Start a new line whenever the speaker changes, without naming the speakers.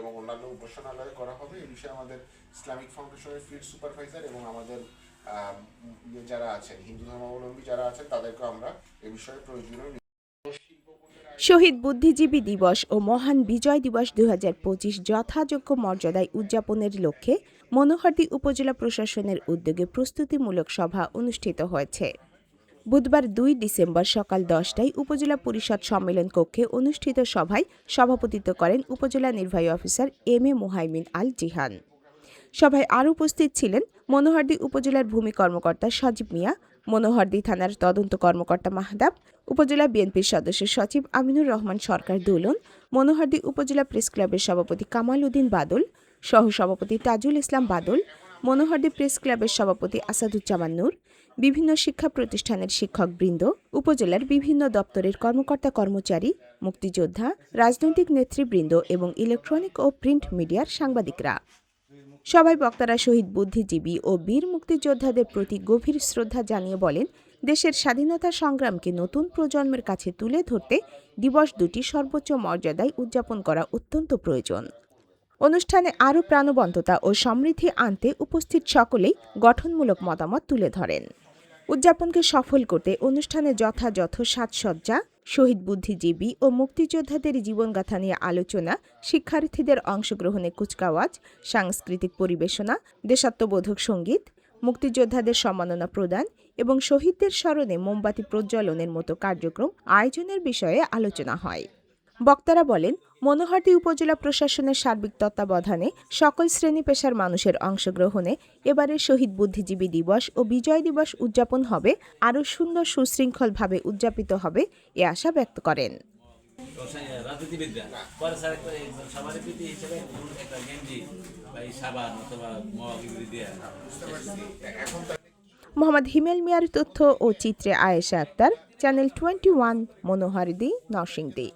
এবং অন্যান্য উপাসনালয়ে করা হবে। এই বিষয়ে আমাদের ইসলামিক ফাউন্ডেশনের ফিল্ড সুপারভাইজার এবং আমাদের যারা আছেন হিন্দু ধর্মাবলম্বী যারা আছেন তাদেরকে আমরা এ বিষয়ে প্রয়োজনীয়
শহীদ বুদ্ধিজীবী দিবস ও মহান বিজয় দিবস 2025 যথাযোগ্য মর্যাদায় উদযাপনের লক্ষ্যে মনোহরদী উপজেলা প্রশাসনের উদ্যোগে প্রস্তুতিমূলক সভা অনুষ্ঠিত হয়েছে। বুধবার 2 ডিসেম্বর সকাল 10টায় উপজেলা পরিষদ সম্মেলন কক্ষে অনুষ্ঠিত সভায় সভাপতিত্ব করেন উপজেলা নির্বাহী অফিসার এম এ মোহাইমিন আল জিহান। সভায় আরও উপস্থিত ছিলেন মনোহরদী উপজেলার ভূমি কর্মকর্তা সজীব মিয়া, মনোহরদী থানার তদন্ত কর্মকর্তা মাহদাব, উপজেলা বিএনপির সদস্য সচিব আমিনুর রহমান সরকার দোলন, মনোহরদী উপজেলা প্রেস ক্লাবের সভাপতি কামাল উদ্দিন বাদল, সহসভাপতি তাজুল ইসলাম বাদল, মনোহরদী প্রেস ক্লাবের সভাপতি আসাদুজ্জামান নূর, বিভিন্ন শিক্ষা প্রতিষ্ঠানের শিক্ষকবৃন্দ, উপজেলার বিভিন্ন দপ্তরের কর্মকর্তা কর্মচারী, মুক্তিযোদ্ধা, রাজনৈতিক নেতৃবৃন্দ এবং ইলেকট্রনিক ও প্রিন্ট মিডিয়ার সাংবাদিকরা। সবাই বক্তারা শহীদ বুদ্ধিজীবী ও বীর মুক্তিযোদ্ধাদের প্রতি গভীর শ্রদ্ধা জানিয়ে বলেন, দেশের স্বাধীনতা সংগ্রামকে নতুন প্রজন্মের কাছে তুলে ধরতে দিবস দুটি সর্বোচ্চ মর্যাদায় উদযাপন করা অত্যন্ত প্রয়োজন। অনুষ্ঠানে আরও প্রাণবন্ততা ও সমৃদ্ধি আনতে উপস্থিত সকলেই গঠনমূলক মতামত তুলে ধরেন। উদযাপনকে সফল করতে অনুষ্ঠানে যথাযথ সাজসজ্জা, শহীদ বুদ্ধিজীবী ও মুক্তিযোদ্ধাদের জীবনগাথা নিয়ে আলোচনা, শিক্ষার্থীদের অংশগ্রহণে কুচকাওয়াজ, সাংস্কৃতিক পরিবেশনা, দেশাত্মবোধক সঙ্গীত, মুক্তিযোদ্ধাদের সম্মাননা প্রদান এবং শহীদদের স্মরণে মোমবাতি প্রজ্বলনের মতো কার্যক্রম আয়োজনের বিষয়ে আলোচনা হয়। বক্তারা বলেন, মনোহরদী উপজেলা প্রশাসনের সার্বিক তত্ত্বাবধানে সকল শ্রেণী পেশার মানুষের অংশগ্রহণে এবারের শহীদ বুদ্ধিজীবী দিবস ও বিজয় দিবস উদযাপন হবে আরও সুন্দর সুশৃঙ্খলভাবে উদযাপিত হবে এ আশা ব্যক্ত করেন। মোহাম্মদ হিমেল মিয়ার তথ্য ও চিত্রে আয়েশা আক্তার, চ্যানেল 21, মনোহরদী, নরসিংদী।